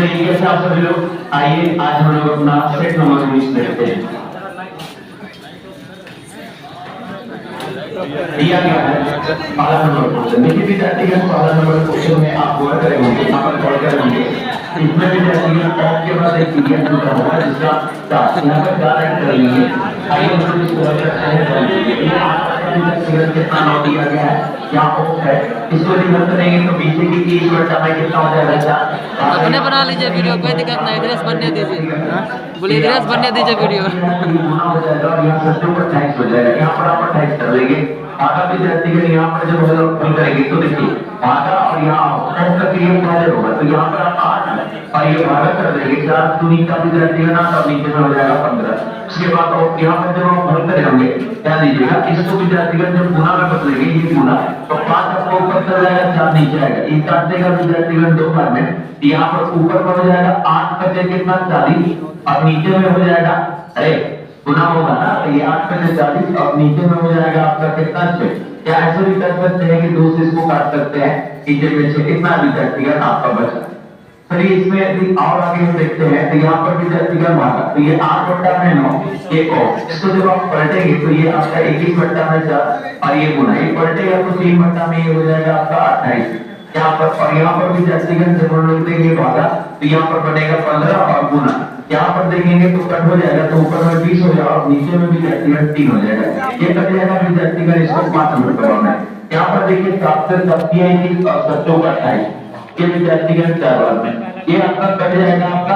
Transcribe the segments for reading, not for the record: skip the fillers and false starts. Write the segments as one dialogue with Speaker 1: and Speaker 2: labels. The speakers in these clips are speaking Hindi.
Speaker 1: तरीके से आप सभी लोग आइए, आज हम लोग अपना सेट नंबर 19 देखते हैं। दिया गया है पहला नंबर क्वेश्चन। देखिए विद्यार्थीगण, पहला नंबर क्वेश्चन में आप गौर करेंगे, यहाँ पर गौर करेंगे, इसमें विद्यार्थीगण ऑफ के बाद एक पीरियड जुड़ा हुआ है जिसका यहाँ पर डायरेक्ट कर लेंगे। आइए हम लोग इसको गौर करते हैं। कितना नौ दिया गया है, यहाँ ऑफ है, इसको डिवाइड करेंगे तो पीछे की 30 बटा में कितना हो जाएगा?
Speaker 2: अपने बना लीजिए वीडियो, कोई दिक्कत नहीं, ड्रेस बनने दीजिए, बोलिए ड्रेस बनने दीजिए वीडियो।
Speaker 1: हो जाएगा और यहाँ सत्तर पर टैक्स हो जाएगा, यहाँ पर आप टैक्स कर लेंगे। आधा विद्यार्थीगण यहाँ पर जब हम करेंगे तो देखिए आधा और यहाँ ऑफ का क्रिया पहले होगा, तो यहाँ पर आप 8 और ये भागा कर देंगे 4 दूनी का विद्यार्थीगण तब नीचे में हो जाएगा 15। उसके बाद और यहाँ पर जब हम हल करेंगे ध्यान दीजिएगा, इसको विद्यार्थीगण जब गुना में बदलेंगे, ये गुना तो 5 आपको ऊपर चला जाएगा, 4 नीचे आएगा, ये काट देगा विद्यार्थीगण 2 बार में, यहाँ पर ऊपर में हो जाएगा 8 बचे कितना 40 और नीचे में हो जाएगा, अरे गुना होगा ना, तो ये 8 बचे 40 और नीचे में हो जाएगा आपका कितना 6। क्या ऐसे भी कर सकते हैं कि 2 से इसको काट सकते हैं, नीचे में 6 कितना विद्यार्थीगण आपका बचा। चलिए इसमें यदि और आगे हम देखते हैं तो यहाँ पर विद्यार्थीगण भागा, तो ये 8 बटा में 9 ये और इसको जब आप पलटेंगे तो ये आपका 21 बटा में 4 और ये गुना, ये पलटेगा तो 3 बटा में ये हो जाएगा आपका 28 यहाँ पर। और यहाँ पर विद्यार्थीगण जब हम लोग देंगे भागा तो यहाँ पर बनेगा 15 और गुना, यहाँ पर देखेंगे तो कट हो जाएगा, तो ऊपर में 20 हो जाएगा और नीचे में विद्यार्थीगण 3 हो जाएगा, ये कट जाएगा विद्यार्थीगण, इसको 5 नंबर करवाना है। यहाँ पर देखिए 7 से 21 और 7 का 28 ये विद्यार्थीगण 4 बार में, ये आपका कट जाएगा आपका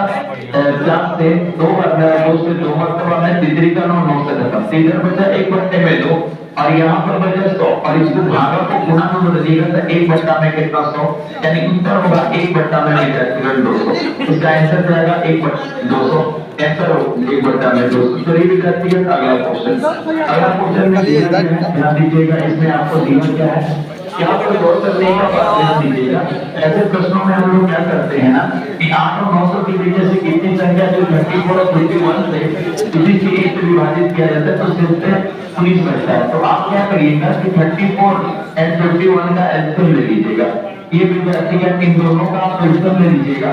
Speaker 1: 4 से 2 बार में, 2 से 2 मरतबा में, तीसरी का 9 से खत्म, इधर बचा 1 बट्टे में 2 और यहाँ पर बचा 100 और इसको भागा को गुना में बदलिएगा तो 1 बट्टा में कितना 100, यानी उत्तर होगा 1 बट्टा में विद्यार्थीगण 200, इसका आंसर जाएगा 1 बट्टा 200, आंसर 1 बट्टा में 200। चलिए विद्यार्थीगण अगला क्वेश्चन, अगला क्वेश्चन में ध्यान दीजिएगा, इसमें आपको दिया क्या है, यहाँ पर गौर करने का बात ध्यान दीजिएगा। ऐसे प्रश्नों में हम लोग क्या करते हैं ना कि 8 और 900 के बीच से कितनी संख्या जो 34 और 21 से किसी से 1 से विभाजित किया जाता है तो सिर्फ 19 बचता है। तो आप क्या करिएगा कि 34 एंड 51 का एलसीएम ले लीजिएगा, ये विद्यार्थीगण इन दोनों का आप एलसीएम ले लीजिएगा,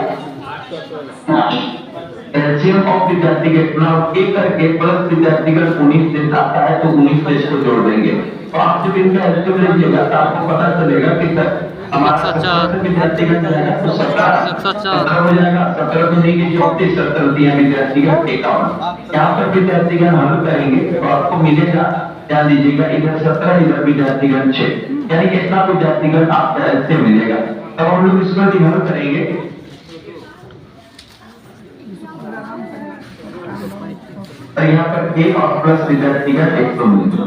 Speaker 1: एलसीएम ऑफ विद्यार्थीगण एक करके प्लस विद्यार्थीगण 19 से आता है तो 19 से इसको जोड़ देंगे, तो आप जब इनका एलसीएम लीजिएगा तो आपको पता चलेगा कि हमारा विद्यार्थीगण जाएगा तो 17 हो जाएगा, 17 तो नहीं कि 34 70 दिया विद्यार्थीगण 51। यहाँ पर विद्यार्थीगण हल करेंगे तो आपको मिलेगा, ध्यान दीजिएगा, इधर 17 इधर विद्यार्थीगण 6, यानी कितना विद्यार्थीगण आपका एलसीएम मिलेगा। तब हम लोग इसको हल करेंगे तो यहाँ पर a और प्लस विद्यार्थीगण 100 मिलेगा,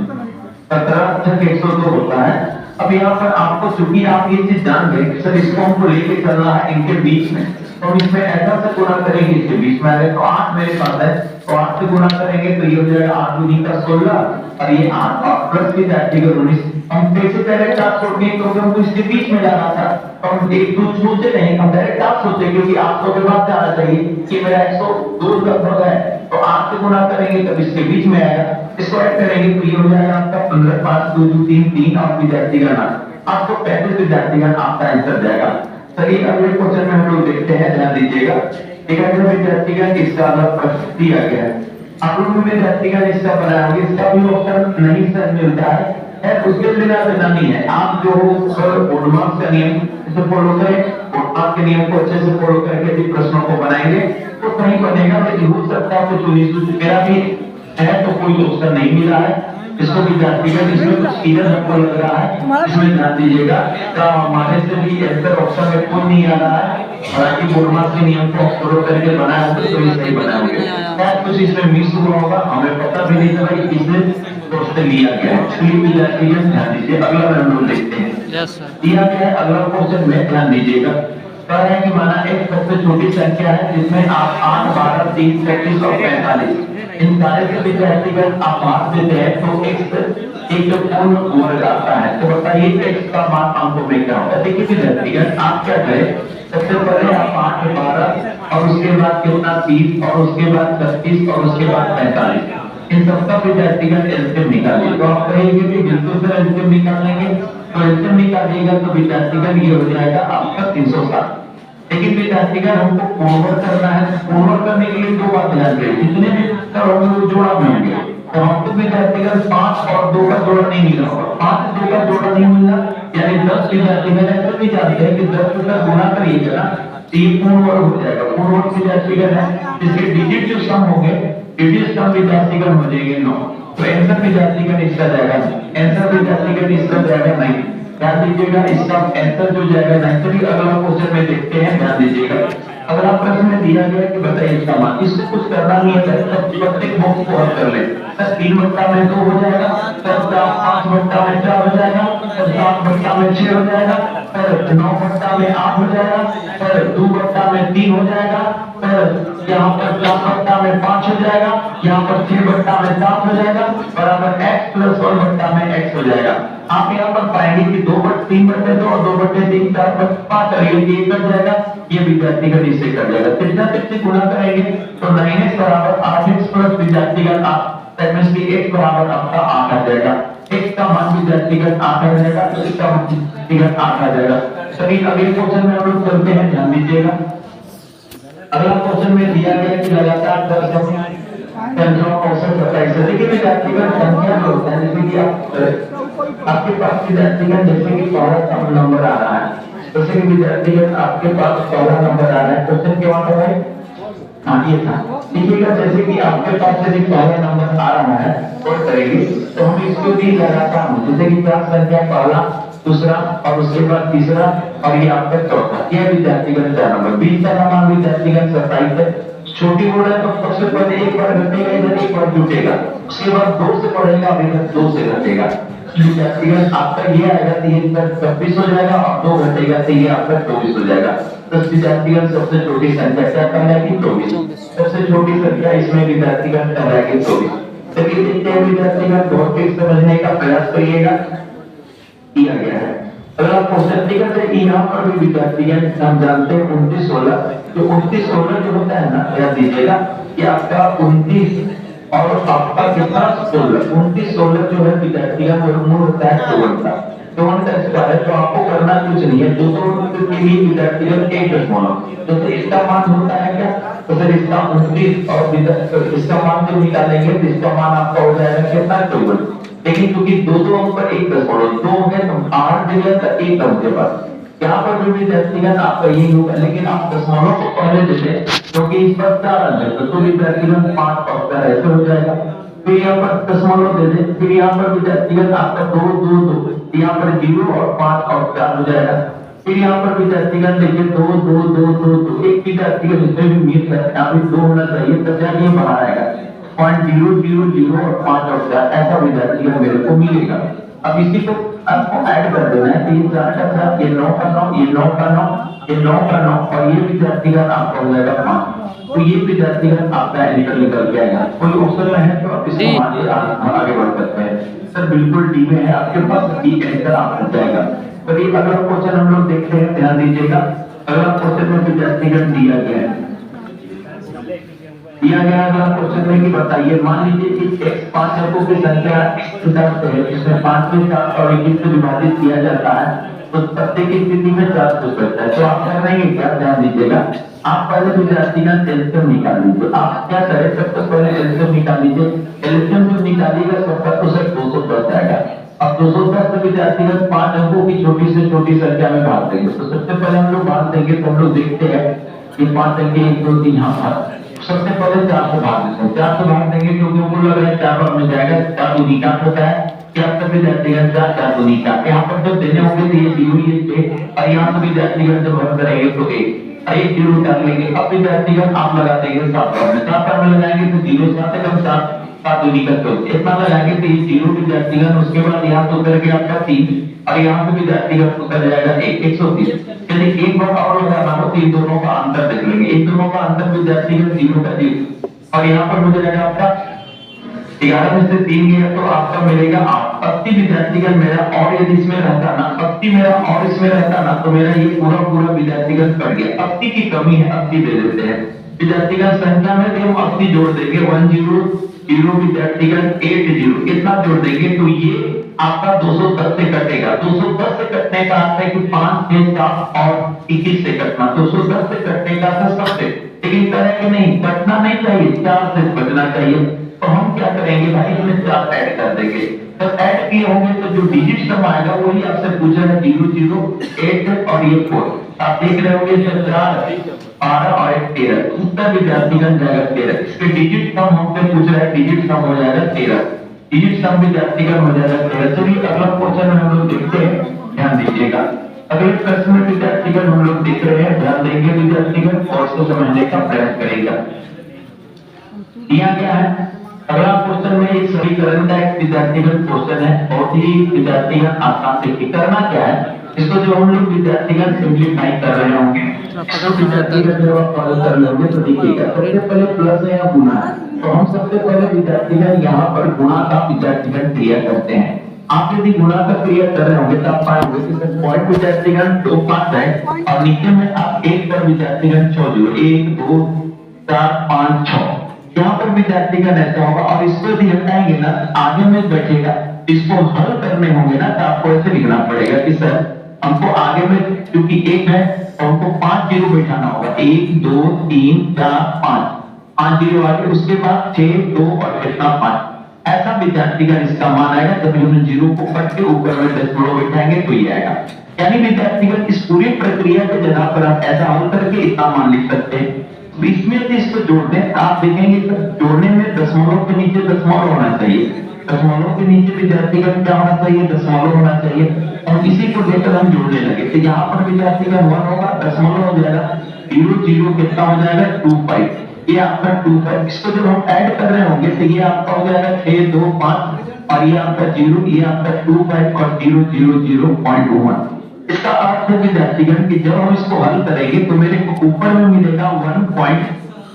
Speaker 1: 17 तक 102 होता है। अब यहाँ पर आपको चूंकि आप ये चीज जान गए सर इसको हमको लेके चलना है इनके बीच में, तो हम इसमें ऐसा से गुणा करेंगे, इसके बीच में आएगा तो 8 मेरे पास है, तो 8 से गुणा करेंगे तो ये हो जाएगा 8 दूनी का 16 और ये 8 और प्लस विद्यार्थीगण 19। हम कैसे डायरेक्ट आप सोचेंगे क्योंकि हमको इसके बीच में जाना था, तो हम एक दूर सोचे नहीं, हम डायरेक्ट आप सोचे क्योंकि आपको के बाद जाना चाहिए कि मेरा 102 लगभग है, तो 8 से गुणा करेंगे तब इसके बीच में आएगा, इसको ऐड करेंगे तो ये हो जाएगा आपका 15 5 2 2 3 3 और विद्यार्थीगण आपको 35 विद्यार्थीगण आपका आंसर जाएगा। चलिए अगले क्वेश्चन में हम लोग देखते हैं, ध्यान दीजिएगा, एक अगला विद्यार्थीगण इसका अलग प्रश्न दिया गया है, आप लोगों में विद्यार्थीगण इसका बनाएंगे, इसका भी ऑप्शन नहीं सर मिलता है उसके बिना देना नहीं है, आप जो बोर्डमार्क्स का नियम इसे फॉलो करें, बोर्डमार्क के नियम को अच्छे से फॉलो करके भी प्रश्नों को बनाएंगे तो कहीं बनेगा, लेकिन हो सकता है कुछ 19 मेरा भी है तो कोई ऑप्शन नहीं मिला है, इसको विद्यार्थीगण इसमें कुछ इधर हमको लग रहा है, इसमें ध्यान दीजिएगा, तो हमारे से भी आंसर ऑप्शन में कोई नहीं आ रहा है, हालांकि बोर्डमार्क के नियम को फॉलो करके बनाया होगा तो ये सही बना होगा, कुछ इसमें मिस हुआ होगा, हमें पता भी नहीं चला कि किसने से लिया गया है। चलिए विद्यार्थीगण ध्यान दीजिए, अगला हम लोग देखते हैं, दिया गया है अगला क्वेश्चन में, ध्यान दीजिएगा, कह रहे हैं कि माना एक सबसे छोटी संख्या है जिसमें आप 8 12 30 35 और 45 इन सारे के विद्यार्थीगण आप मान देते हैं तो x एक पूर्ण वर्ग आता है, तो बताइए x का मान अंकों में क्या होगा। देखिए विद्यार्थीगण आप क्या करें, सबसे पहले आप 8 12 और उसके बाद कितना 30 और उसके बाद 36 और उसके बाद 45 इन सबका विद्यार्थीगण एलसीएम निकालिए, तो आप कहेंगे कि बिल्कुल सर एलसीएम निकालेंगे, तो एलसीएम निकालिएगा तो विद्यार्थीगण ये हो जाएगा आपका 360, लेकिन विद्यार्थीगण हमको पूर्ववर्त करना है, पूर्ववर्त करने के लिए दो बात ध्यान दें, जितने भी उत्तर होंगे वो जोड़ा में होंगे। तो हमको विद्यार्थीगण 5 और 2 का जोड़ा नहीं मिला होगा, 5 2 का जोड़ा नहीं मिला, यानी 10 विद्यार्थीगण ऐसे भी जानते हैं कि 10 का गुणा करिएगा ना तो ये पूर्ववर्त हो जाएगा। पूर्ववर्त विद्यार्थीगण है जिसके डिजिट जो सम होंगे, डिजिट सम विद्यार्थीगण हो जाएंगे 9। तो आंसर विद्यार्थीगण इसका जाएगा, आंसर विद्यार्थीगण इसका जाएगा 9। ध्यान दीजिएगा, इसका आंसर जो जाएगा 9। चलिए अगला क्वेश्चन में देखते हैं, ध्यान दीजिएगा। अगला प्रश्न में दिया गया कि बताइए इसका मान, इसको कुछ करना नहीं है, प्रत्येक बॉक्स को हल कर ले। 3 बट्टा में 2 हो जाएगा, 5 बट्टा में 4 हो जाएगा, 7 बट्टा में 6 हो जाएगा, 9 बट्टा में 8 हो जाएगा, 2 बट्टा में 3 हो जाएगा, यहाँ पर 4 बट्टा में 5 हो जाएगा, यहाँ पर 6 बट्टा में 7 हो जाएगा, बराबर x प्लस 1 बट्टा में x हो जाएगा। आप यहाँ पर पाएंगे कि 3 बट्टे 2 और 2 बट्टे 3 4 बट्टे 5 करेंगे, ये कट जाएगा, ये विद्यार्थीगण इससे कट जाएगा। कितना किससे गुणा करेंगे तो 9x बराबर 8x प्लस विद्यार्थीगण 8 x बराबर आपका 8 आ जाएगा। x का मान विद्यार्थीगण 8 आ जाएगा, x का मान विद्यार्थीगण 8 आ जाएगा। चलिए अगले क्वेश्चन में हम लोग चलते हैं, ध्यान दीजिएगा। अगला क्वेश्चन में दिया गया कि लगातार 10 संख्याओं का औसत बताइए। देखिए विद्यार्थीगण संख्या जो होता है, जैसे कि आपके पास विद्यार्थीगण जैसे कि पहला नंबर आ रहा है, जैसे कि विद्यार्थीगण आपके पास पहला नंबर आ रहा है, क्वेश्चन क्या होता है, हाँ ये था। देखिएगा जैसे कि आपके पास यदि पहला नंबर आ रहा है और करेंगे तो हम इसको भी लगातार, जैसे कि क्या संख्या पहला, दूसरा और उसके बाद तीसरा और ये आपका चौथा, यह विद्यार्थीगण 4 नंबर। 20 का मान विद्यार्थीगण 27 है। छोटी बोर्ड है तो सबसे पहले एक बार घटेगा, इधर एक बार जुटेगा, उसके बाद 2 से बढ़ेगा और इधर 2 से घटेगा। विद्यार्थीगण आपका ये आएगा तो ये 26 हो जाएगा और 2 घटेगा तो ये आपका 24 हो जाएगा। तो विद्यार्थीगण सबसे छोटी संख्या क्या कहलाएगी, 24। सबसे छोटी संख्या इसमें विद्यार्थीगण कहलाएगी 24। चलिए देखते हैं विद्यार्थीगण, बहुत तेज समझने का प्रयास करिएगा। किया गया है अगला क्वेश्चन, ठीक है। यहाँ पर भी विद्यार्थीगण हम जानते हैं 29 16, तो 29 16 जो होता है ना, याद दीजिएगा कि आपका 29 और आपका कितना 16, 29 16 जो है विद्यार्थीगण वर्गमूल होता है 54 का। 54 का स्क्वायर है, तो आपको करना कुछ नहीं है, 200 के लिए विद्यार्थीगण 1 तो इसका मान होता है क्या, तो फिर इसका 29 और इसका मान जो निकालेंगे तो इसका मान आपका हो जाएगा कितना 54। लेकिन क्योंकि 2 अंक पर 1 है तो 8 जगह का 1 अंक के बाद यहाँ पर भी विद्यार्थीगण आपका यही होगा, लेकिन आप दशमलव को पहले दे दें क्योंकि इस पर 4 अंक है तो विद्यार्थीगण 5 और ऐसे हो जाएगा। फिर यहाँ पर दशमलव दे दें, फिर यहाँ पर विद्यार्थीगण आपका 2 2 2, यहाँ पर 0 और 5 और 4 हो जाएगा। फिर यहाँ पर विद्यार्थीगण देखिए 2 2 2 2 2, एक विद्यार्थीगण इसमें भी मीट है, यहाँ भी 2 होना चाहिए, तब जाके ये बाहर आएगा 0.000 और 5 और 4, ऐसा विद्यार्थीगण मेरे को मिलेगा। अब इसी को आपको ऐड कर देना है, तो ये 4 का 4, ये 9 का 9, ये 9 का 9, ये 9 का 9 और ये विद्यार्थीगण आपका हो जाएगा 5। तो ये विद्यार्थीगण आपका आंसर निकल के आएगा। कोई ऑप्शन में है तो आप इसको आगे बढ़ सकते हैं। सर बिल्कुल डी में है, आपके पास डी आंसर आपको जाएगा। तो ये अगला क्वेश्चन हम लोग देखते हैं, ध्यान दीजिएगा। अगला क्वेश्चन में विद्यार्थीगण दिया गया है, अगला क्वेश्चन में कि बताइए, मान लीजिए कि x 5 अंकों की संख्या x है, जिसमें 5 में 4 और 21 से विभाजित किया जाता है, तो प्रत्येक स्थिति में 4 से बढ़ता है। तो आप कर रहे हैं क्या, ध्यान दीजिएगा। आप पहले विद्यार्थीगण एलसीएम निकाल लीजिए। आप क्या करें, सबसे पहले एलसीएम निकाल लीजिए। एलसीएम जो निकालिएगा सबका तो सर 210 आएगा। अब 210 से विद्यार्थीगण 5 अंकों की छोटी से छोटी संख्या में भाग देंगे। तो सबसे पहले हम लोग भाग देंगे, तो हम लोग देखते हैं कि 5 अंक 1 2 3 यहाँ पर सबसे पहले 4 से भाग देते हैं। 4 से भाग देंगे क्योंकि वो लग रहा है 4 बार में जाएगा, 4 दूनी 4 होता है, क्या तक विद्यार्थीगण 4 दूनी 4। यहाँ पर जब देने होंगे तो ये 0 ये 6 और यहाँ से विद्यार्थीगण जब भर करेंगे तो 1 0 कर लेंगे। अब विद्यार्थीगण आप लगा देंगे 7 बार में, 7 बार में लगाएंगे तो 0 7 कम 7 दूनी का 14, इतना लगाएंगे तो ये 0 विद्यार्थीगण। उसके बाद यहाँ से उतर गया आपका 3 और यहाँ से विद्यार्थीगण उतर जाएगा 130। यदि एक बार और लगाना हो तो इन दोनों का अंतर देख लेंगे। इन दोनों का अंतर विद्यार्थीगण 0 का 0 और यहाँ पर मुझे जाएगा आपका 11 में से 3 गया तो आपका मिलेगा 8। 80 विद्यार्थीगण मेरा, और यदि इसमें रहता ना 80 मेरा और इसमें रहता ना तो मेरा ये पूरा विद्यार्थीगण कट गया। 80 की कमी है, 80 दे देते हैं विद्यार्थीगण। संख्या में हम 80 जोड़ देंगे, 1 0 0 विद्यार्थीगण 8 0, इतना जोड़ देंगे तो ये आपका 210 से कटेगा। 210 से कटने का अर्थ है कि 5, 6, 7 और 21 से कटना। 210 से कटने का अर्थ सबसे, लेकिन करें कि नहीं, कटना नहीं चाहिए, 4 से बचना चाहिए। तो हम क्या करेंगे भाई, इसमें 4 ऐड कर देंगे। तो ऐड किए होंगे तो जो डिजिट सम आएगा वही आपसे पूछ रहा है, 0, 0, 8 और ये 4। आप देख रहे होंगे 4, 12 और 13, उत्तर विद्यार्थीगण जाएगा 13। इसके डिजिट सम हमसे पूछ रहा है, डिजिट सम हो जाएगा 13, डिजिट सम विद्यार्थीगण हो जाएगा 13। चलिए अगला क्वेश्चन हम लोग देखते हैं, ध्यान दीजिएगा। अगले प्रश्न में विद्यार्थीगण हम लोग देख रहे हैं, ध्यान देंगे विद्यार्थीगण और उसको समझने का प्रयास करेगा। दिया गया है अगला क्वेश्चन में एक समीकरण का एक विद्यार्थीगण क्वेश्चन है, बहुत ही विद्यार्थीगण आसान से करना क्या है, इसको जो हम लोग विद्यार्थीगण सिंप्लीफाई कर रहे होंगे, तो विद्यार्थीगण जब आप फॉलो कर लोगे तो देखिएगा सबसे पहले प्लस है या गुना है। तो हम सबसे पहले विद्यार्थीगण यहाँ पर गुणा का विद्यार्थीगण क्रिया करते हैं। आप यदि गुणा का क्रिया कर रहे होंगे तो आप पाएंगे कि पॉइंट विद्यार्थीगण 2, 5 है और नीचे में आप 1 पर विद्यार्थीगण 6 जोड़ो, 1, 2, 4, 5, 6। यहाँ पर विद्यार्थीगण ऐसा होगा और इसको यदि हटाएंगे ना आगे में बचेगा। इसको हल करने होंगे ना तो आपको ऐसे लिखना पड़ेगा कि सर हमको आगे में क्योंकि 1 है तो हमको 5 जीरो बैठाना होगा, 1, 2, 3, 4, 5 जीरो आगे, उसके बाद 6, 2 और कितना 5। ऐसा विद्यार्थीगण इसका मान आएगा। जब हम जीरो को कट के ऊपर में दशमलव बैठाएंगे तो ये आएगा। यानी विद्यार्थीगण इस पूरी प्रक्रिया के जगह पर आप ऐसा हल करके इतना मान लिख सकते हैं। इसमें यदि इसको जोड़ दें आप देखेंगे तो जोड़ने में दशमलव के नीचे दशमलव होना चाहिए, दशमलव के नीचे विद्यार्थीगण क्या होना चाहिए, दशमलव होना चाहिए। और इसी को लेकर हम जोड़ने लगे तो यहाँ पर विद्यार्थीगण 1 होगा, दशमलव हो जाएगा, 0, 0 कितना हो जाएगा 25, ये आपका 25। इसको जब हम ऐड कर रहे होंगे तो ये आपका हो जाएगा 6, 2, 5 और ये आपका 0, ये आपका 25 और 0, 0, 0.1। इसका अर्थ है विद्यार्थीगण कि जब हम इसको हल करेंगे तो मेरे को ऊपर में मिलेगा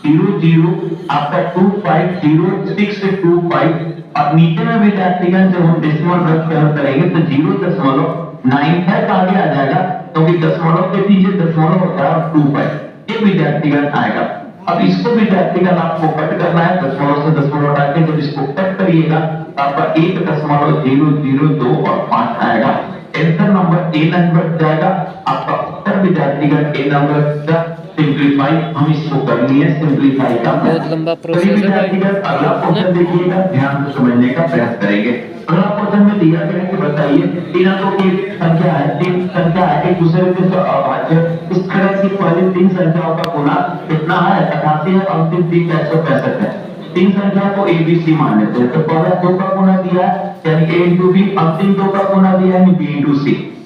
Speaker 1: 1.00 आपका 250625 और नीचे में विद्यार्थीगण जब हम डेसिमल रख कर हल करेंगे तो 0.95 आगे आ जाएगा क्योंकि दशमलव के पीछे दशमलव होता है और 25 ये विद्यार्थीगण आएगा। अब इसको विद्यार्थीगण आपको कट करना है, दशमलव से दशमलव हटा के जब इसको कट करिएगा तो आपका 1.002 और 5 आएगा। आंसर नंबर ए नंबर जाएगा आपका उत्तर विद्यार्थीगण ए नंबर का सिंपलीफाई हम इसको कर लिए, सिंपलीफाई का
Speaker 2: बहुत लंबा प्रोसेस है।
Speaker 1: विद्यार्थीगण अगला क्वेश्चन देखिएगा, ध्यान से समझने का प्रयास करेंगे। अगला क्वेश्चन में दिया गया है कि बताइए तीन अंकों की संख्या है, 3 संख्या है, एक दूसरे के साथ अभाज्य। इस तरह की पहली 3 संख्याओं का गुना कितना है, 88 है, अंतिम 3 165 है। 3 संख्या को ABC मान लेते हैं तो पहला 2 का गुना दिया है यानी A into B, अंतिम 2 का गुना दिया है B into C।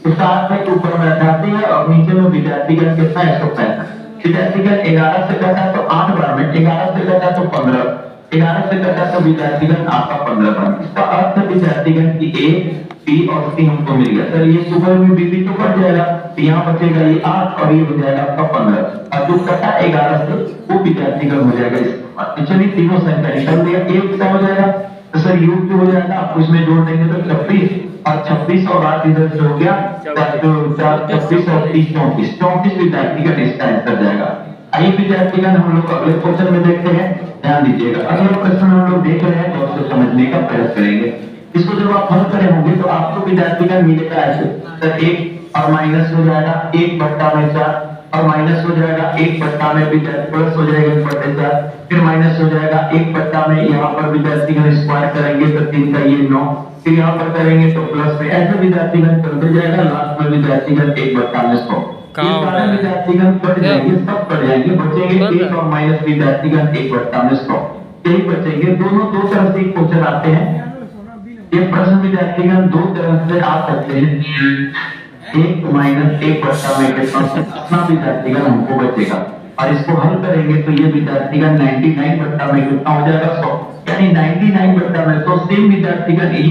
Speaker 1: इसका अर्थ है ऊपर में 88 है और नीचे में विद्यार्थीगण कितना 165। विद्यार्थीगण 11 से कटा तो 8 बार में, 11 से कटा तो 15, 11 से कटा तो विद्यार्थीगण आपका 15 बार। इसका अर्थ है विद्यार्थीगण की A, B और C हमको मिल गया। सर ये सुबह में B तो कट जाएगा, यहाँ बचेगा ये 8 और ये हो जाएगा आपका 15 और जो कटा 11 से वो विद्यार्थीगण हो जाएगा। चलिए तीनों संख्या निकल दिया, एक क्या हो जाएगा तो सर योग जो हो जाएगा आप उसमें जोड़ देंगे तो 26 और 26 और 8 इधर से हो गया 26 और 30 34 विद्यार्थीगण इसका आंसर जाएगा। आइए विद्यार्थीगण हम लोग अगले क्वेश्चन में देखते हैं, ध्यान दीजिएगा। अगले प्रश्न हम लोग देख रहे हैं तो उसको समझने का प्रयास करेंगे। इसको जब आप हल करे होंगे तो आपको विद्यार्थीगण मिलेगा ऐसे, सर 1 और माइनस हो जाएगा 1/4 और माइनस हो जाएगा 1/में विद्यार्थी प्लस हो जाएगा 1/4, फिर माइनस हो जाएगा 1 में यहाँ पर विद्यार्थीगण स्क्वायर करेंगे तो 3 का ये 9, फिर यहाँ पर करेंगे तो प्लस में, ऐसे विद्यार्थीगण चलते जाएगा। लास्ट में विद्यार्थीगण 1/100 विद्यार्थीगण कट जाएंगे, सब कट जाएंगे, बचेंगे 1 और माइनस विद्यार्थीगण 1/100 यही बचेंगे। दोनों दो तरह से क्वेश्चन आते हैं। ये प्रश्न विद्यार्थीगण दो तरह से आ सकते हैं, 1 माइनस 1 में कितना विद्यार्थीगण हमको बचेगा और इसको हल करेंगे तो ये विद्यार्थीगण 99 में कितना हो जाएगा 100, यानी 99 में तो सेम विद्यार्थीगण ये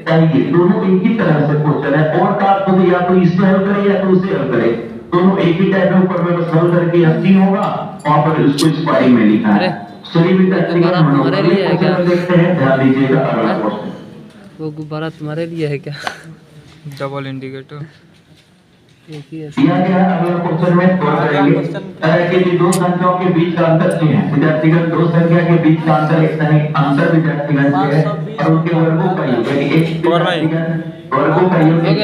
Speaker 1: चाहिए। दोनों एक ही तरह से क्वेश्चन है और का खुद या तो इससे हल करे या तो उसे हल करे, दोनों एक ही टाइप में ऊपर में बस हल करके 80 होगा वहां पर उसको स्क्वायरिंग में लिखा है। चलिए विद्यार्थीगण हम लोग देखते हैं, ध्यान दीजिएगा अगला क्वेश्चन।
Speaker 2: वो गुब्बारा तुम्हारे लिए है क्या? डबल इंडिकेटर
Speaker 1: दिया गया है। अगला क्वेश्चन में सॉल्व करेंगे। कि जी दो संख्याओं के बीच का अंतर क्या है विद्यार्थीगण? दो संख्या के बीच का अंतर एक अंतर विद्यार्थीगण है और उनके वर्गों का योग यानी एक विद्यार्थीगण वर्गों का योग एक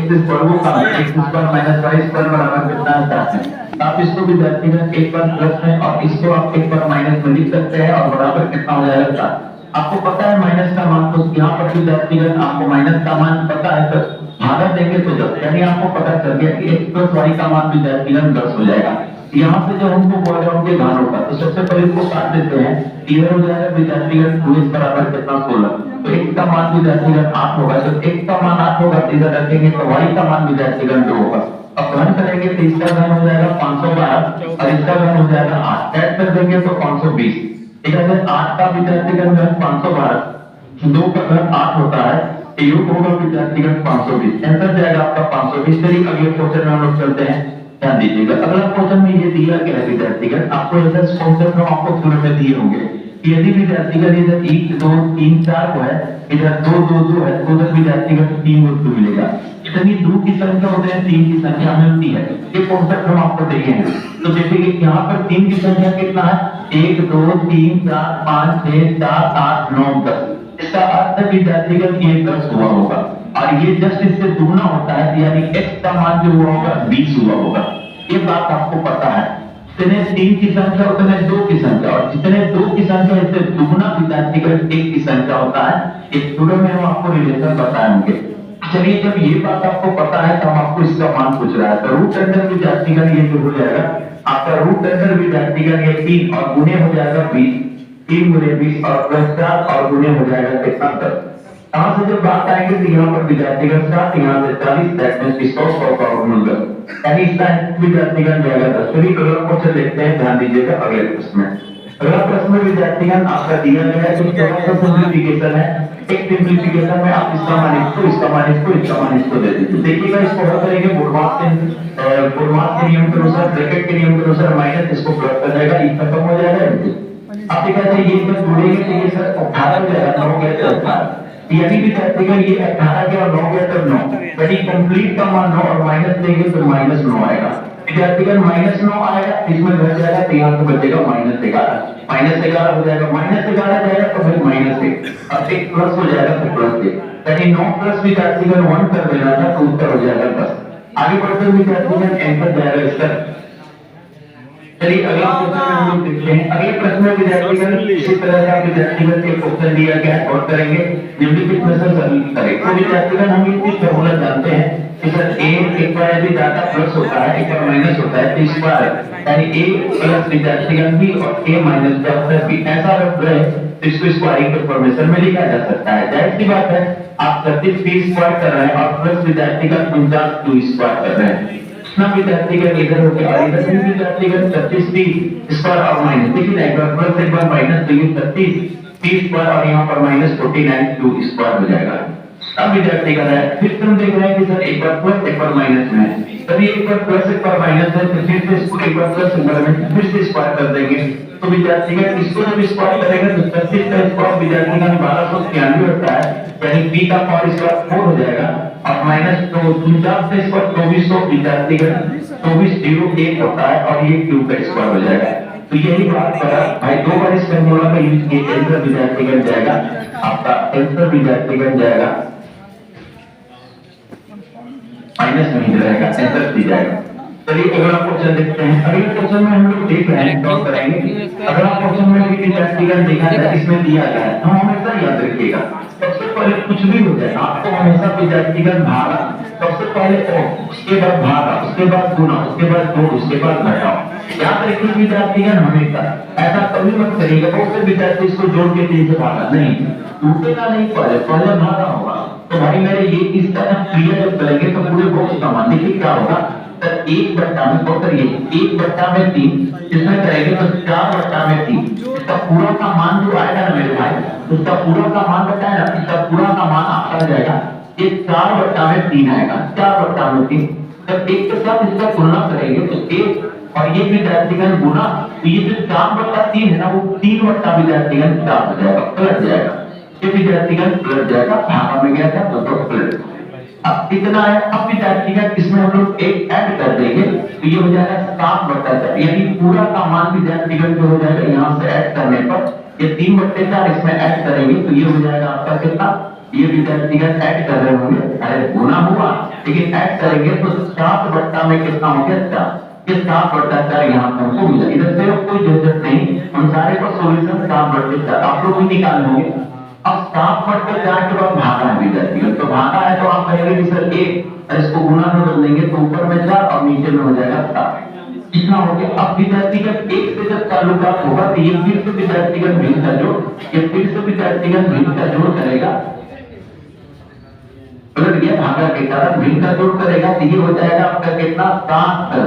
Speaker 1: से वर्गों का x square minus y square बराबर कितना आता है? आप इसको विद्यार्थीगण एक बार प्लस में और इसको आप एक बार माइनस में लिख सकते हैं और बराबर कितना हो जाएगा? आपको पता है माइनस का मान, तो यहाँ पर विद्यार्थीगण आपको माइनस का मान पता है, तो भागा देंगे तो 10 यानी आपको पता चल गया कि x प्लस y का मान विद्यार्थीगण 10 हो जाएगा। यहाँ से जब हमको बोल रहे होंगे घानों का, तो सबसे पहले इसको काट देते हैं। इधर हो जाएगा विद्यार्थीगण 2 बराबर कितना 16, तो x का मान विद्यार्थीगण 8 होगा। जब x का मान 8 होगा तो इधर रखेंगे तो y का मान विद्यार्थीगण 2 होगा। अब घन करेंगे तो इसका घन हो जाएगा 512 और इसका घन हो जाएगा 8, ऐड कर देंगे तो 520। ठीक है, 8 का विद्यार्थीगण घन 512, 2 का घन 8 होता है, योग होगा विद्यार्थीगण 520। आंसर जाएगा आपका 520। चलिए अगले क्वेश्चन में हम लोग चलते हैं, ध्यान दीजिएगा। अगला क्वेश्चन में ये दिया गया है विद्यार्थीगण, आपको ऐसा कॉन्सेप्ट में आपको पूरे में दिए होंगे। यदि विद्यार्थीगण इधर 1 2 3 4 को है, इधर 2 2 2 है, तो उधर विद्यार्थीगण 3 वस्तु मिलेगा। इतनी 2 की संख्या होते हैं, 3 की संख्या मिलती है, ये कॉन्सेप्ट हम आपको दिए हैं। तो देखिए यहाँ पर 3 की संख्या कितना है? 1 2 3 4 5 6 7 8 9 10। इसका अर्थ है विद्यार्थीगण ये 10 हुआ होगा और ये जस्ट इससे दुगना होता है, यानी x का मान जो हुआ होगा 20 हुआ होगा। ये बात आपको पता है। जितने 3 की संख्या उतने 2 की संख्या, और जितने 2 की संख्या इससे दुगना विद्यार्थीगण 1 की संख्या होता है। इस पूरे में हम आपको रिलेशन बताएंगे। चलिए जब ये बात आपको पता है तो हम आपको इसका मान पूछ रहा है, तो रूट अंडर विद्यार्थीगण ये जो हो जाएगा आपका रूट अंडर विद्यार्थीगण ये 3 और गुणे हो जाएगा 20, 3 गुणे 20 और प्लस 4 और गुणे हो जाएगा कितना 10। यहाँ से जब बात आएगी तो यहाँ पर विद्यार्थीगण 7, यहाँ से 40, दैट मींस 100 का वर्गमूल 10, यानी इसका विद्यार्थीगण जाएगा 10। चलिए अगला क्वेश्चन देखते हैं, ध्यान दीजिएगा अगले प्रश्न में। अगला प्रश्न विद्यार्थीगण आपका दिया गया है, तो थोड़ा सा सिंप्लीफिकेशन है। एक सिंप्लीफिकेशन में आप इसका मान इसको, इसका मान इसको, इसका मान इसको दे दीजिए। देखिएगा इसको हल करेंगे बोर्डमास के नियम के अनुसार, ब्रैकेट के नियम के अनुसार, माइनस इसको प्लस कर जाएगा, ये खत्म हो जाएगा। आप कहते हैं ये जब जुड़ेंगे तो ये सर 18 हो जाएगा, 9 गया तो 18, यानी विद्यार्थीगण ये 18 के और 9 गया तो 9, यानी कंप्लीट का मान 9 और माइनस देंगे तो -9 आएगा। विद्यार्थीगण -9 आएगा, इसमें घट जाएगा तो यहाँ से बचेगा -11, -11 हो जाएगा, -11 जाएगा तो फिर -1 और 1 प्लस हो जाएगा तो +1, यानी 9 प्लस विद्यार्थीगण 1 कर देना था तो उत्तर हो जाएगा 10। आगे बढ़ते विद्यार्थीगण आंसर जाएगा इसका। चलिए अगला क्वेश्चन हम लोग देखते हैं। अगले प्रश्न में विद्यार्थीगण इसी तरह का विद्यार्थीगण एक क्वेश्चन दिया गया है और करेंगे निम्नलिखित में से सभी करें। तो विद्यार्थीगण हम इसकी फॉर्मूला जानते हैं कि सर a एक बार यदि डाटा प्लस होता है एक बार माइनस होता है तो इस बार यानी a प्लस विद्यार्थीगण b और a माइनस b ऐसा अगर रहे तो इसको स्क्वायरिंग के फॉर्मेशन में लिखा जा सकता है। जाहिर सी बात है आप 36 b स्क्वायर कर रहे हैं और प्लस विद्यार्थीगण 49 q स्क्वायर कर रहे हैं, ना विद्यार्थीगण इधर हो गया और इधर भी विद्यार्थीगण 36 b स्क्वायर और माइनस, देखिए एक बार प्लस एक बार माइनस, देखिए 36 b स्क्वायर और यहाँ पर -49 q स्क्वायर हो जाएगा। अब विद्यार्थीगण है फिर हम देख रहे हैं कि सर एक बार प्लस एक बार माइनस में, तभी एक बार प्लस एक बार माइनस है तो फिर से इसको एक बार प्लस एक बार माइनस फिर से स्क्वायर कर देंगे। तो विद्यार्थीगण इसको जब स्क्वायर करेगा तो 36 का स्क्वायर विद्यार्थीगण 1293 होता है, यानी b का पावर स्क्वायर 4 हो जाएगा और माइनस 49 से स्क्वायर 2400 विद्यार्थीगण 2401 होता है और ये q का स्क्वायर हो जाएगा। तो यही बात करा भाई, दो बार इस फॉर्मूला का यूज किए, आंसर विद्यार्थीगण जाएगा आपका आंसर विद्यार्थीगण जाएगा माइनस नहीं रहेगा, आंसर दी जाएगा। चलिए अगला क्वेश्चन देखते हैं। अगले क्वेश्चन में हम लोग देख रहे हैं क्या करेंगे। अगला क्वेश्चन में भी विद्यार्थीगण देखा है इसमें दिया गया है, हम हमेशा याद रखिएगा सबसे पहले कुछ भी हो जाए आपको हमेशा विद्यार्थीगण भागा, सबसे पहले उसके बाद भागा, उसके बाद गुना, उसके बाद जोड़, उसके बाद घटाओ। याद रखिए विद्यार्थीगण हमेशा ऐसा कभी मत करिएगा बहुत से विद्यार्थी इसको जोड़ के 3 से भागा, नहीं टूटेगा नहीं, पहले भागा होगा। तो भाई मेरे ये इस तरह क्रिया जब करेंगे तो पूरे बॉक्स का मान देखिए क्या होगा, सर 1/3 इसमें करेंगे तो 4/3, इसका पूरा का मान जो आएगा ना मेरे भाई, उसका पूरा का मान बताया ना, इसका पूरा का मान आपका जाएगा ये 4/3 आएगा, 4/3। जब एक के साथ इसका तुलना करेंगे तो 1 और ये विद्यार्थीगण गुना, तो ये जो 4/3 है ना वो 3 विद्यार्थीगण 4 हो जाएगा, पलट जाएगा, ये विद्यार्थीगण पलट जाएगा, भागा में गया था तो पलट। अब कितना है, अब विद्यार्थीगण इसमें हम लोग एक ऐड कर देंगे तो ये हो जाएगा 7/4, यानी पूरा का मान विद्यार्थीगण जो हो जाएगा यहाँ से ऐड करने पर ये 3/4 इसमें ऐड करेंगे तो ये हो जाएगा आपका कितना, ये विद्यार्थीगण ऐड कर रहे होंगे, अरे गुना हुआ लेकिन ऐड करेंगे तो 7 में कितना हो गया 4, ये 7/4 यहाँ पर हमको मिला। इधर से कोई झंझट नहीं, हम सारे का सॉल्यूशन 7/4 आप लोग भी निकाल होंगे। अब 7/4 के बाद भागा है विद्यार्थी, तो भागा है तो आप कहेंगे कि सर एक इसको गुना में बदल देंगे तो ऊपर में 4 और नीचे में हो जाएगा 7, कितना हो गया। अब विद्यार्थीगण एक से जब ताल्लुकात होगा तो ये फिर से विद्यार्थीगण भिन्न का जोड़, ये फिर से विद्यार्थीगण भिन्न का जोड़ करेगा, पलट गया भागा के कारण भिन्न का जोड़ करेगा तो ये हो जाएगा आपका कितना 7,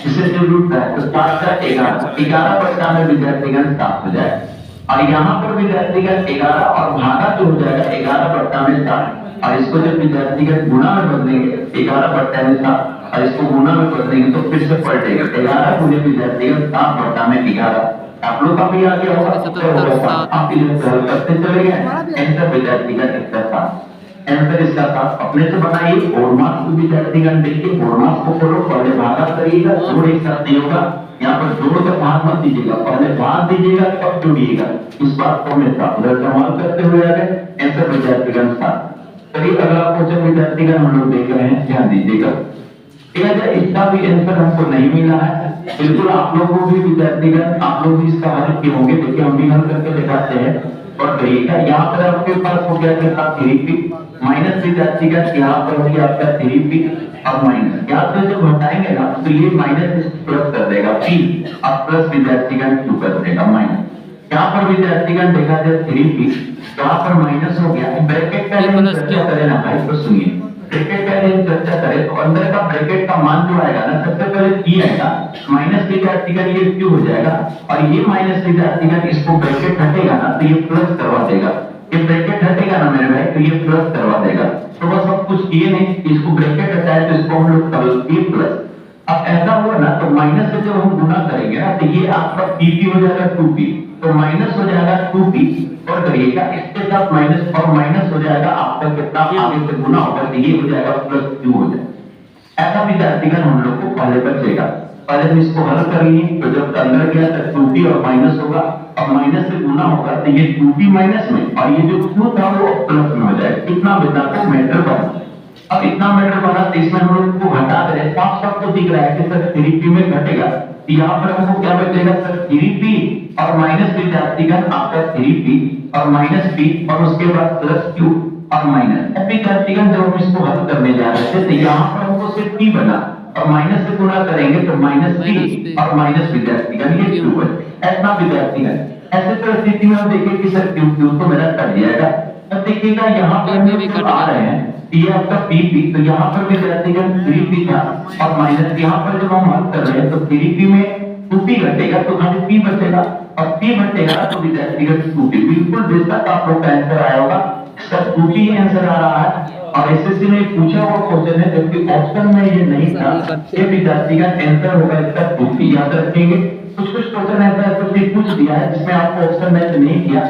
Speaker 1: इसे जो रूट है तो 7 का 11 में विद्यार्थीगण 7 हो जाएगा। और यहाँ पर विद्यार्थीगण 11 और भागा जो हो जाएगा 11 में 7, और इसको जब विद्यार्थीगण गुना में बदलेंगे 11 में 7 और इसको गुना में बदलेंगे तो फिर से पलटेगा 11 गुने विद्यार्थीगण 7 में 11। आप लोग का भी आ गया होगा, आप इसे सरल करते चले गए, आंसर विद्यार्थीगण इसका 7, आंसर इसका 7 अपने से बनाइए। और मार्क्स विद्यार्थीगण देखिए, और मार्क्स को करो, पहले भागा करिएगा, जोड़ एक साथ नहीं होगा, यहाँ पर जोड़ का भाग मत दीजिएगा, पहले भाग दीजिएगा तब जोड़िएगा, इस बात को हमेशा इस्तेमाल करते हुए आगे आंसर विद्यार्थीगण 7। चलिए अगला क्वेश्चन विद्यार्थीगण हम लोग देख रहे हैं, ध्यान दीजिएगा। इसका भी आंसर हमको नहीं मिला है, बिल्कुल आप लोगों को भी विद्यार्थीगण आप लोग भी इसका हल किए होंगे, देखिए हम भी हल करके दिखाते हैं। और देखिएगा यहाँ पर आपके पास हो गया कितना 3p माइनस विद्यार्थीगण, यहाँ पर हो गया आपका 3p और माइनस, यहाँ से जब हटाएंगे ना तो ये माइनस प्लस कर देगा p और प्लस विद्यार्थीगण q कर देगा माइनस। यहाँ पर विद्यार्थीगण देखा जाए 3p, यहाँ पर माइनस हो गया, ब्रैकेट का चर्चा करें ना भाई, तो सुनिए ब्रैकेट का चर्चा करें तो अंदर का ब्रैकेट का मान जो आएगा ना सबसे पहले p आएगा, माइनस विद्यार्थीगण ये q हो जाएगा, और ये माइनस विद्यार्थीगण इसको ब्रैकेट हटेगा ना तो ये प्लस करवा देगा, ये ब्रैकेट हटेगा ना मेरे भाई तो ये प्लस करवा देगा। तो बस अब कुछ किए नहीं, इसको ब्रैकेट हटाए तो इसको हम लोग कर प्लस। अब ऐसा हुआ ना तो माइनस से जब हम गुना करेंगे ना तो ये आपका pp हो जाएगा 2p, तो माइनस हो जाएगा 2p और करिएगा इसके साथ माइनस, और माइनस हो जाएगा आपका कितना आगे से गुना होगा तो ये हो जाएगा प्लस q हो जाएगा। ऐसा विद्यार्थीगण हम लोग को पहले बचेगा, पहले हम इसको हल करेंगे तो जब अंदर गया तो 2p और माइनस होगा, और माइनस से गुना होगा तो ये 2p माइनस में, और ये जो q था वो प्लस में हो जाएगा। कितना विद्यार्थी मैटर बना, अब इतना मैटर बना तो इसमें हम लोग को घटा दे, साफ साफ तो दिख रहा है कि सर 3p में घटेगा, तो यहाँ पर हमको क्या बचेगा सर 3p और माइनस विद्यार्थीगण आपका 3p और माइनस p और उसके बाद प्लस q और माइनस। अब विद्यार्थीगण जब हम इसको हल करने जा रहे थे तो यहाँ पर हमको सिर्फ p बना, और माइनस से गुणा करेंगे तो माइनस p और माइनस विद्यार्थीगण ये q है। ऐसा विद्यार्थीगण ऐसे परिस्थिति में हम देखें कि सर q तो मेरा कट जाएगा। अब देखिएगा यहाँ पर आ रहे हैं ये आपका PP, तो यहाँ पर विद्यार्थीगण 3p था और माइनस, यहाँ पर जब हम हल कर रहे हैं तो 3p में 2p घटेगा तो खाली p बचेगा, और p बचेगा तो विद्यार्थीगण 2p। बिल्कुल बेशक आप लोग का आंसर आया होगा, सर 2p ही आंसर आ रहा है, और एसएससी ने पूछा हुआ क्वेश्चन है जबकि ऑप्शन में ये नहीं था, ये विद्यार्थीगण आंसर होगा इसका 2p। याद रखेंगे कुछ कुछ क्वेश्चन ऐसा एसएससी पूछ दिया है जिसमें आपको ऑप्शन मैच नहीं किया,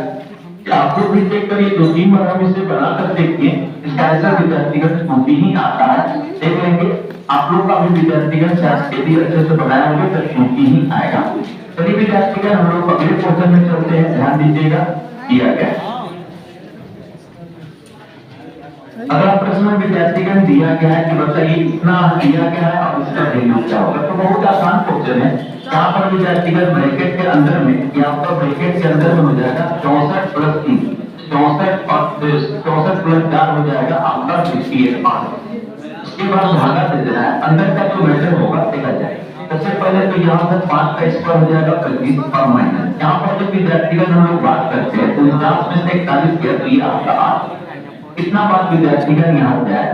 Speaker 1: आप लोग भी चेक करिए, 2-3 बार हम इसे बनाकर देखिए, इसका आंसर विद्यार्थीगण 2p ही आता है। देख लेंगे आप लोग का भी विद्यार्थीगण शायद यदि अच्छे से बनाया होगा तो 2p ही आएगा। चलिए विद्यार्थीगण हम लोग अगले क्वेश्चन में चलते हैं, ध्यान दीजिएगा किया गया। अगला प्रश्न विद्यार्थीगण दिया गया है कि बताइए इतना दिया गया है और इसका वैल्यू क्या होगा। तो बहुत आसान क्वेश्चन है, यहाँ पर विद्यार्थीगण ब्रैकेट के अंदर में, यहाँ पर ब्रैकेट के अंदर में हो जाएगा 64 प्लस 3, 64 और 64 प्लस 4 हो जाएगा आपका 68। इसके बाद भागा दे देना है, अंदर का जो मैटर होगा देखा जाए। सबसे पहले तो यहाँ पर 5 का स्क्वायर हो जाएगा 25 और माइनस, यहाँ पर जो विद्यार्थीगण हम लोग बात करते हैं तो 49 में से 41 किया तो ये आपका 8। कितना बात विद्यार्थीगण यहाँ हो जाए,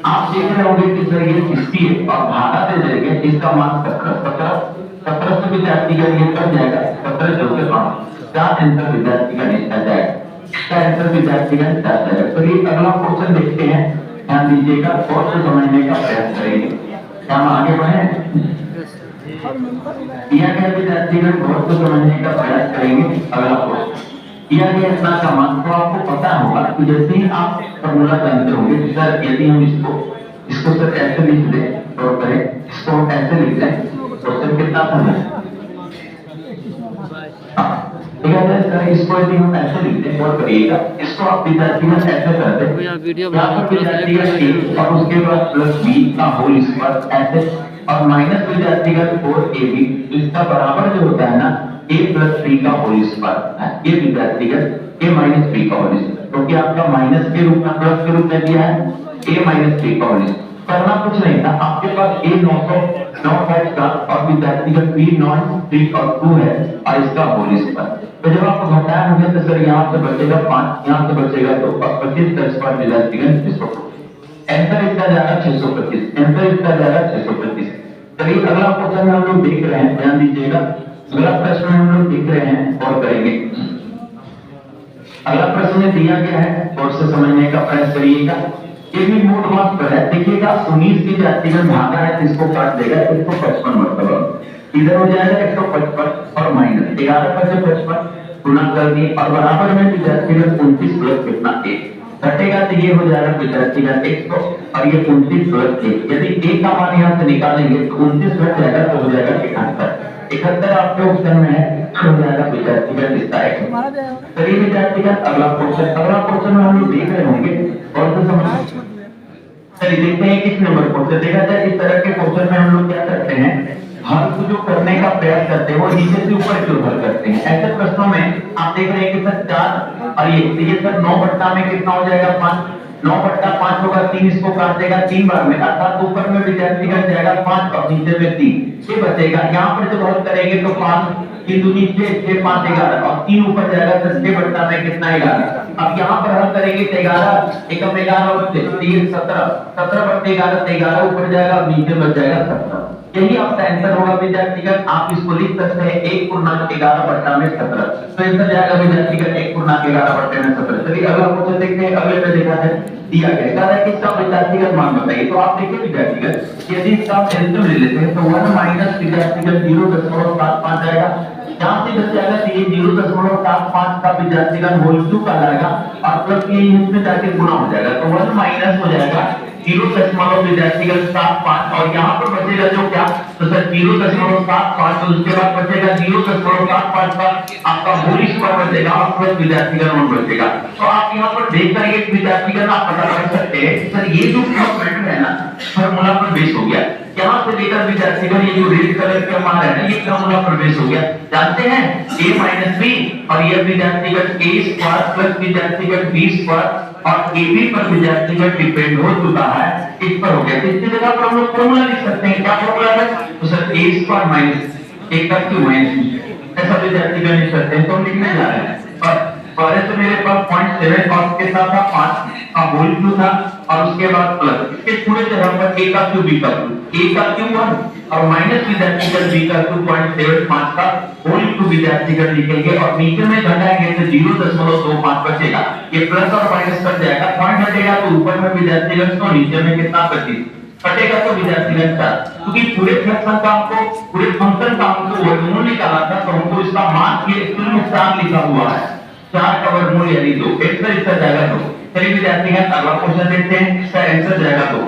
Speaker 1: आप देख रहे होंगे कि सर ये 68 और भागा दे देंगे इसका मान 17 से विद्यार्थीगण ये कट जाएगा, 17 जोड़ 5 आंसर विद्यार्थीगण इसका जाएगा, इसका आंसर विद्यार्थीगण 4 जाएगा। चलिए अगला क्वेश्चन देखते हैं, ध्यान दीजिएगा, बहुत से समझने का प्रयास करेंगे। क्या हम आगे बढ़े, दिया गया विद्यार्थीगण बहुत से समझने का प्रयास करेंगे। अगला क्वेश्चन दिया गया इतना का मान, तो आपको पता होगा कि जैसे ही आप फॉर्मूला जानते होंगे, सर यदि हम इसको सर ऐसे लिख दें तो करें, इसको ऐसे लिख दें तो सर कितना था, ठीक है सर, इसको यदि हम ऐसे लिख दें और करिएगा, इसको आप विद्यार्थी ऐसे कर दें,
Speaker 2: वीडियो
Speaker 1: और उसके बाद प्लस बी का होल स्क्वायर ऐसे, और माइनस विद्यार्थी का 4ab, इसका बराबर जो होता है ना a प्लस बी का होल स्क्वायर, ये विद्यार्थी का a माइनस बी का होल स्क्वायर, क्योंकि आपका माइनस के रूप में प्लस के रूप में दिया है a माइनस बी का होल स्क्वायर। करना कुछ नहीं था, आपके पास a 909 का और विद्यार्थी का b 9 3 और 2 है और इसका होल स्क्वायर। तो जब आपको घटाया होगा तो सर यहाँ से बचेगा 5, यहाँ से बचेगा 2 और 25 का स्क्वायर विद्यार्थी का 625। आंसर इसका जाएगा 625, आंसर इसका जाएगा 625। चलिए अगला क्वेश्चन हम लोग देख रहे हैं, ध्यान दीजिएगा, अगला प्रश्न हम लोग देख रहे हैं और करेंगे। अगला प्रश्न दिया गया है और से समझने का प्रयास करिएगा। ये भी मोड मार्क पर है, देखिएगा 19 की व्यक्तिगत भागा है तो इसको काट देगा 155 मतलब इधर हो जाएगा 155 और माइनस 11 पर से 55 गुना कर दिए और बराबर में विद्यार्थीगत 29 प्लस कितना 1 घटेगा तो ये हो जाएगा विद्यार्थीगत 100 और ये 29 प्लस 1। यदि a का मान यहाँ से निकालेंगे तो 29 घट जाएगा तो हो जाएगा 71 आपके ऑप्शन में है, हो जाएगा विद्यार्थीगत इसका 1। चलिए विद्यार्थीगत अगला क्वेश्चन में हम लोग देख रहे होंगे और तो समझ चलिए देखते हैं किस नंबर क्वेश्चन देखा जाए। इस तरह के क्वेश्चन में हम लोग क्या करते हैं, हल को जो करने का प्रयास करते हैं वो नीचे से ऊपर की ओर हल करते हैं। ऐसे प्रश्नों में आप देख रहे हैं कि सर 4 और ये सर 9 बट्टा में कितना हो जाएगा 5, 9 बट्टा 5 होगा 3, इसको काट देगा 3 बार में, अर्थात ऊपर में विद्यार्थी का जाएगा 5 और नीचे में 3, ये बचेगा। यहाँ पर जब हल करेंगे तो 5 3 दूनी 6 6 5 11 और 3 ऊपर जाएगा तो 6 बट्टा में कितना 11। अब यहाँ पर हल करेंगे तो 11 एकम 11 और 3 17 17 बट्टे 11 11 ऊपर जाएगा और नीचे बच जाएगा 17। यही आपका आंसर होगा विद्यार्थीगत। आप इसको लिख सकते हैं 1/11 बट्टा में 17, तो आंसर जाएगा विद्यार्थीगत 1/11 बट्टे में 17। चलिए अगला क्वेश्चन देखते हैं। अगले में देखा है दिया गया है कि इसका विद्यार्थीगत मान बताइए। तो आप देखिए विद्यार्थीगत यदि इसका एलसीएम ले लेते हैं तो 1 माइनस विद्यार्थीगत 0.75 आएगा, यहाँ से बच जाएगा तो ये 0.75 का विद्यार्थीगत होल क्यूब आ जाएगा और प्लस ये इसमें जाके गुना हो जाएगा तो 1 माइनस हो जाएगा 0.75 और यहाँ पर बचेगा जो क्या, तो सर 0.75 तो उसके बाद बचेगा 0.75 का आपका होल स्क्वायर बचेगा और प्लस विद्यार्थीगत मान बचेगा। तो आप यहाँ पर देख करेंगे विद्यार्थीगत आप पता कर सकते हैं सर ये जो मैटर है ना फॉर्मूला पर बेस हो गया, यहाँ से लेकर विद्यार्थीगण ये जो रेड कलर के मान है ना ये फॉर्मूला पर बेस हो गया। जानते हैं a माइनस b और ये विद्यार्थीगण a स्क्वायर प्लस विद्यार्थीगण b स्क्वायर और ab पर विद्यार्थीगण डिपेंड हो चुका है, इस पर हो गया। इसकी जगह पर हम लोग फॉर्मूला लिख सकते हैं, क्या फॉर्मूला है, तो sir a square minus a का क्यूब माइनस ऐसा विद्यार्थीगण लिख सकते हैं। तो हम लिखने जा रहे हैं और पहले तो मेरे पास 0.7 और के साथ था 5 का होल क्यूब था और उसके बाद प्लस इसके पूरे जगह पर a का क्यूब b का क्यूब, a का क्यूब 1 और माइनस विद्यार्थीगण b का क्यूब 0.75 का होल क्यूब विद्यार्थीगण लिखेंगे और नीचे में घटाएंगे तो 0.25 बचेगा, ये प्लस और माइनस कट जाएगा, पॉइंट घटेगा तो ऊपर में विद्यार्थीगण तो नीचे में कितना 25 कटेगा तो विद्यार्थीगण 4। क्योंकि पूरे फंक्शन का हमको वर्गमूल निकाला था तो हमको इसका मान के स्कूल में 4 लिखा हुआ है, 4 का वर्गमूल यानी 2, आंसर इसका जाएगा 2। चलिए विद्यार्थीगण अगला क्वेश्चन देखते हैं, इसका आंसर जाएगा 2।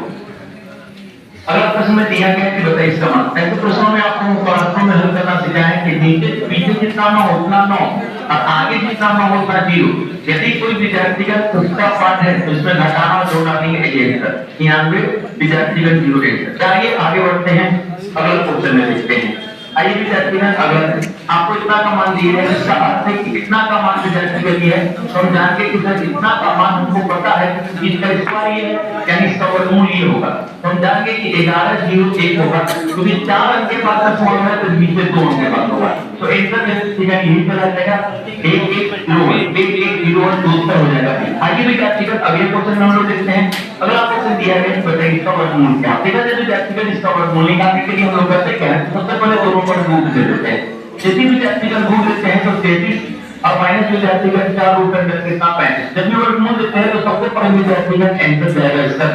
Speaker 1: अगला प्रश्न में दिया गया कि बताइए इसका मान। ऐसे प्रश्नों में आपको क्लासरूम में हल करना सिखाया है कि नीचे पीछे जितना ना हो उतना 9 और आगे जितना ना हो उतना 0। यदि कोई विद्यार्थीगण उसका पार्ट है तो उसमें घटाना और जोड़ना नहीं है, आंसर 93 विद्यार्थीगण 0 आंसर। चलिए आगे बढ़ते हैं, अगला क्वेश्चन में देखते हैं। आइए विद्यार्थीगण अगर आपको इतना का मान दिया है इसका अर्थ है कि इतना का मान विद्यार्थीगण दिया है तो हम जान के कि सर इतना का मान हमको पता है कि इसका स्क्वायर ये है यानी इसका वर्गमूल ये होगा, तो हम जानेंगे कि 11 0 1 होगा क्योंकि 4 अंक के बाद का फॉर्म है तो बीच में 2 अंक के बाद होगा, तो आंसर विद्यार्थीगण यही चला जाएगा 1 1 0 1 1 0 1 2 उत्तर हो जाएगा। आइए विद्यार्थीगण अगले क्वेश्चन में हम लोग देखते हैं। अगला क्वेश्चन दिया है बताइए इसका वर्गमूल क्या। देखा जाए विद्यार्थीगण इसका वर्गमूल निकालने के लिए हम लोग करते क्या है, सबसे पहले दोनों पर गुण दे देते हैं। यदि विद्यार्थीगण गुण देते हैं तो 33 और माइनस विद्यार्थीगण 4 ऊपर करके 35, जब भी वर्गमूल देते हैं तो सबसे पहले विद्यार्थीगण आंसर जाएगा इसका